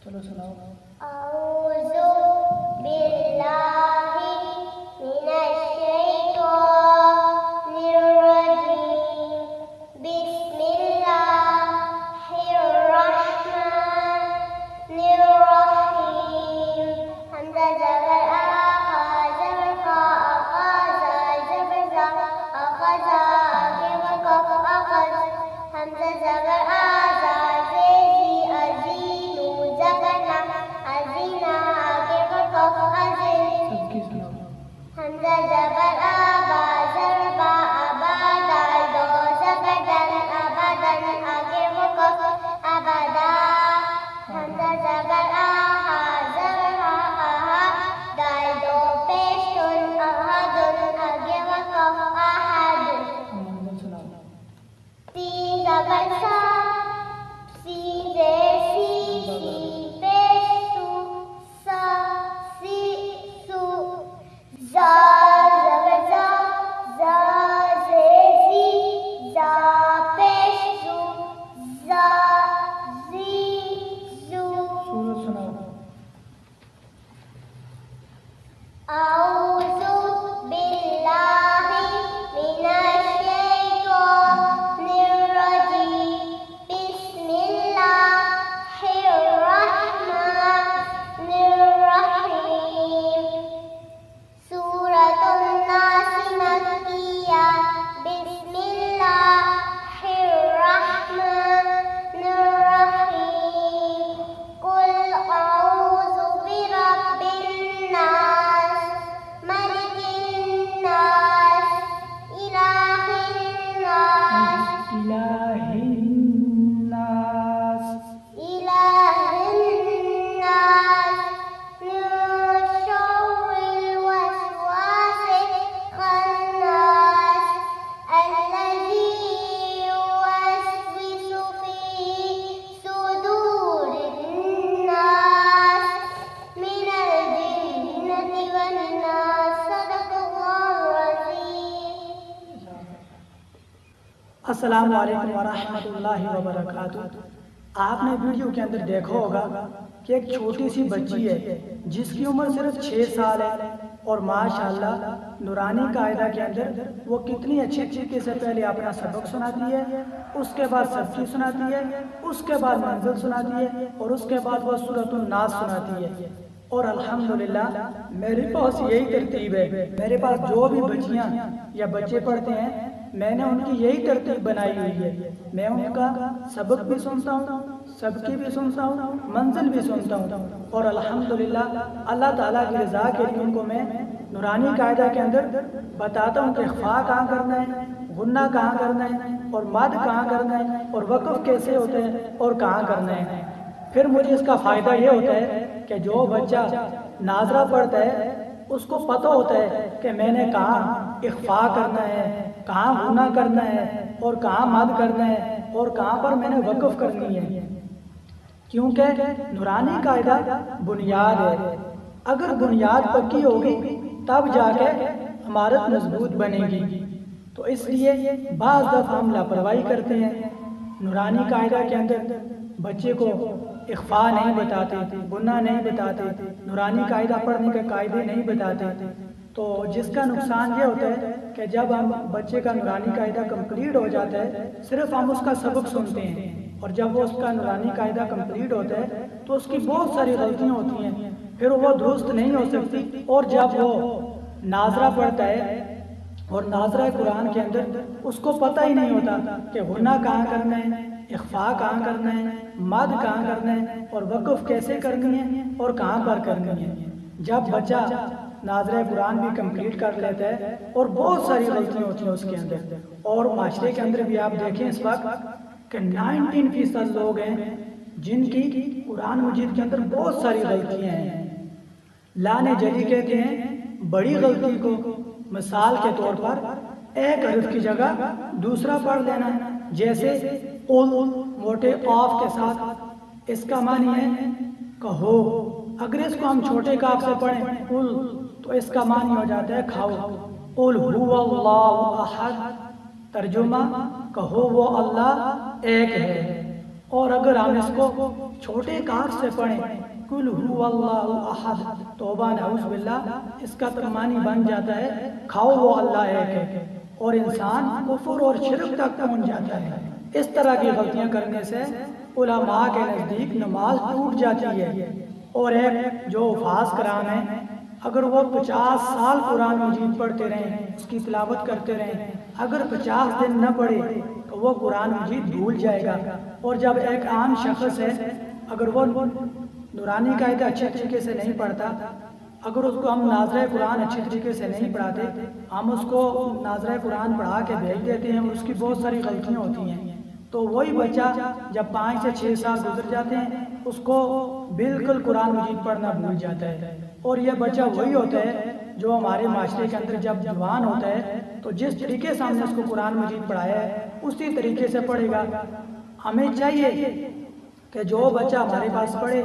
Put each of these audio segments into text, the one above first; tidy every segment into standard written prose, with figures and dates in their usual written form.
چلو سناؤ۔ اعوذ باللہ من الشیطان الرجیم، بسم اللہ الرحمن الرحیم۔ حمزہ زبر آ، خا زبر خا، اخا زا زبر زا، اخذ آگے وقف اخذ، حمزہ زبر آ، زا زے زی ازین زبر نا، ازین آگے وقف ازن، سب کی سناؤ۔ حمزہ زبر آ، با زبر با، ابا دال دو زبر دن، ابدن آگے وقف ابدا، حمزہ زبر آ، ہا زبر ہا، اہا دال دو پیش تن، احدن آگے وقف احد، منزل سناؤ۔ سین زبر سا، سین زیر سی، سین پیش سو، سا سی سو، زا زبر زا، زا زیر زی، زا پیش زو، زا زی زو۔ سورت سناؤ۔ اعوذ باللہ من الشیطان الرجیم، بسم اللہ الرحمن الرحیم۔ سورۃ الناس مکیہ، بسم اللہ الرحمن الرحیم۔ قل اعوذ برب الناس، ملک الناس، الہ الناس، الہ الناس، إله الناس، من شر الوسواس الخناس، الذي يوسوس في صدور الناس من الجنة والناس۔ صدق الله العظيم۔ السلام علیکم ورحمۃ اللہ وبرکاتہ۔ آپ نے ویڈیو کے اندر دیکھا ہوگا کہ ایک چھوٹی سی بچی ہے جس کی عمر صرف 6 سال ہے، اور ماشاءاللہ نورانی قاعدہ کے اندر وہ کتنی اچھی طریقے سے پہلے اپنا سبق سناتی ہے، اس کے بعد سبکی سناتی ہے، اس کے بعد منزل سناتی ہے، اور اس کے بعد وہ سورۃ الناس سناتی ہے۔ اور الحمدللہ میرے پاس یہی ترتیب ہے، میرے پاس جو بھی بچیاں یا بچے پڑھتے ہیں میں نے ان کی یہی ترتیب بنائی ہوئی ہے۔ میں ان کا سبق بھی سنتا ہوں، سبکی بھی سنتا ہوں، منزل بھی سنتا ہوں، اور الحمدللہ اللہ تعالیٰ کی رضا کے لیے ان کو میں نورانی قاعدہ کے اندر بتاتا ہوں کہ اخفاء کہاں کرنا ہے، غنہ کہاں کرنا ہے، اور مد کہاں کرنا ہے، اور وقف کیسے ہوتا ہے اور کہاں کرنا ہے۔ پھر مجھے اس کا فائدہ یہ ہوتا ہے کہ جو بچہ ناظرہ پڑھتا ہے اس کو پتہ ہوتا ہے کہ میں نے کہاں اخفاء کرنا ہے، کہاں غنہ کرنا ہے، اور کہاں مد کرنا ہے، اور کہاں پر میں نے وقف کرنی ہے، کیونکہ نورانی قاعدہ بنیاد ہے۔ اگر بنیاد پکی ہوگی تب جا کے عمارت مضبوط بنے گی۔ تو اس لیے بعض دفعہ ہم لاپرواہی کرتے ہیں، نورانی قاعدہ کے اندر بچے کو اخفاء نہیں بتاتے، غنہ نہیں بتاتے، نورانی قاعدہ پڑھنے کے قاعدے نہیں بتاتے، تو جس کا نقصان یہ ہوتا ہے کہ جب ہم بچے کا نورانی قاعدہ کمپلیٹ ہو جاتا ہے صرف ہم اس کا سبق سنتے ہیں، اور جب وہ اس کا نورانی قاعدہ کمپلیٹ ہوتا ہے تو اس کی بہت ساری غلطیاں ہوتی ہیں، پھر وہ درست نہیں ہو سکتی۔ اور جب وہ ناظرہ پڑھتا ہے اور ناظرہ قرآن کے اندر اس کو پتہ ہی نہیں ہوتا کہ غنہ کہاں کرنا ہے، اخفاء کہاں کرنا ہے، مد کہاں کرنا ہے، اور وقف کیسے کرنی ہے اور کہاں پر کرنی ہے۔ جب بچہ ناظرہ قرآن بھی کمپلیٹ کر لیتا ہے اور بہت ساری غلطیاں ہوتی ہیں اس کے اندر، اور معاشرے کے اندر بھی آپ دیکھیں اس وقت کہ 19% لوگ ہیں جن کی قرآن مجید کے اندر بہت ساری غلطیاں ہیں۔ لانے جلی کہتے ہیں بڑی غلطی کو، مثال کے طور پر ایک حرف کی جگہ دوسرا پڑھ لینا، جیسے قل موٹے قاف کے ساتھ، اس کا معنی ہے کہو، اگر اس کو ہم چھوٹے کاف سے پڑھیں قل تو اس کا معنی ہو جاتا ہے کھاؤ۔ قل هو اللہ احد، ترجمہ کہو وہ اللہ ایک ہے، اور اگر ہم اس کو چھوٹے کاغذ سے پڑھیں قل هو اللہ احد توبہ نعوذ باللہ، اس کا ترجمانی بن جاتا ہے کھاؤ وہ اللہ ایک ہے، اور انسان کفر اور شرک تک پہنچ جاتا ہے۔ اس طرح کی غلطیاں کرنے سے علماء کے نزدیک نماز ٹوٹ جاتی ہے۔ اور ایک جو حفاظ کرام ہے، اگر وہ 50 سال قرآن مجید پڑھتے رہیں، اس کی تلاوت کرتے رہیں، اگر 50 دن نہ پڑھے تو وہ قرآن مجید بھول جائے گا۔ اور جب ایک عام شخص ہے، اگر وہ نورانی قاعدہ اچھے طریقے سے نہیں پڑھتا، اگر اس کو ہم ناظرہ قرآن اچھے طریقے سے نہیں پڑھاتے، ہم اس کو ناظرہ قرآن پڑھا کے بھیج دیتے ہیں، اس کی بہت ساری غلطیاں ہوتی ہیں، تو وہی بچہ جب 5 سے 6 سال گزر جاتے ہیں، اس کو بالکل قرآن مجید پڑھنا بھول جاتا ہے۔ اور یہ بچہ وہی ہوتا ہے جو ہمارے معاشرے کے اندر جب جوان ہوتا ہے تو جس طریقے سے ہم نے اس کو قرآن مجید پڑھایا ہے اسی طریقے سے پڑھے گا۔ ہمیں چاہیے کہ جو بچہ ہمارے پاس پڑھے،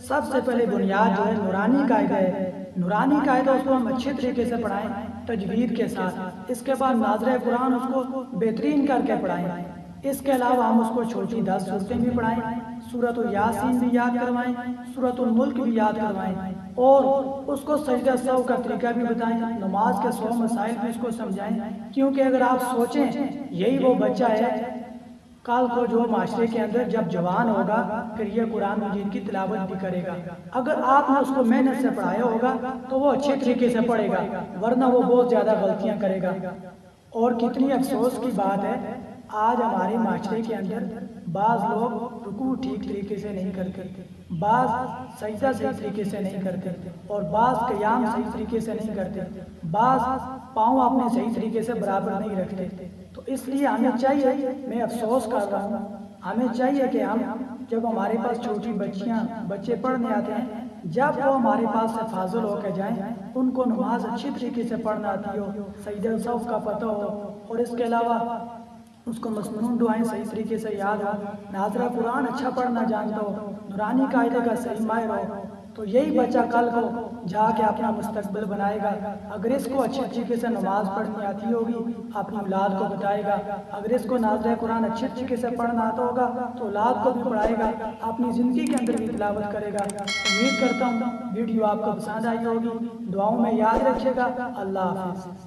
سب سے پہلے بنیاد جو ہے نورانی قاعدہ ہے، نورانی قاعدہ اس کو ہم اچھے طریقے سے پڑھائیں تجوید کے ساتھ۔ اس کے بعد ناظرہ قرآن اس کو بہترین کر کے پڑھائیں۔ اس کے علاوہ ہم اس کو چھوٹی 10 صورتیں بھی پڑھائیں، سورۃ یاسین بھی یاد کروائیں، سورۃ الملک بھی یاد کروائیں، اور اس کو سجدہ سہو کا طریقہ بھی بتائیں، نماز کے 100 مسائل بھی اس کو سمجھائیں۔ کیونکہ اگر آپ سوچیں یہی وہ بچہ ہے کل کو جو معاشرے کے اندر جب جوان ہوگا پھر یہ قرآن مجید کی تلاوت بھی کرے گا۔ اگر آپ نے اس کو محنت سے پڑھایا ہوگا تو وہ اچھے طریقے سے پڑھے گا، ورنہ وہ بہت زیادہ غلطیاں کرے گا۔ اور کتنی افسوس کی بات ہے، آج ہمارے معاشرے کے اندر بعض لوگ رکوع ٹھیک طریقے سے نہیں کرتے، بعض سجدہ صحیح طریقے سے نہیں کرتے، اور بعض قیام صحیح طریقے سے نہیں کرتے، بعض پاؤں اپنے صحیح طریقے سے برابر نہیں رکھتے۔ تو اس لیے ہمیں چاہیے، میں افسوس کر رہا ہوں، ہمیں چاہیے کہ ہم جب ہمارے پاس چھوٹی بچے پڑھنے آتے ہیں، جب وہ ہمارے پاس سے فاضل ہو کے جائیں، ان کو نماز اچھی طریقے سے پڑھنا آتی ہو، سجدہ سہو کا پتہ ہو، اور اس کے علاوہ اس کو مسنون دعائیں صحیح طریقے سے یاد ہو، ناظرہ قرآن اچھا پڑھنا جانتا ہو، نورانی قاعدے کا صحیح ماہر ہو، تو یہی بچہ کل کو جا کے اپنا مستقبل بنائے گا۔ اگر اس کو اچھے طریقے سے نماز پڑھنی آتی ہوگی اپنی اولاد کو بتائے گا، اگر اس کو ناظرہ قرآن اچھے طریقے سے پڑھنا آتا ہوگا تو اولاد کو بھی پڑھائے گا، اپنی زندگی کے اندر بھی تلاوت کرے گا۔ امید کرتا ہوں ویڈیو آپ کو پسند آئی ہوگی، دعاؤں میں یاد رکھیے گا۔ اللہ حافظ۔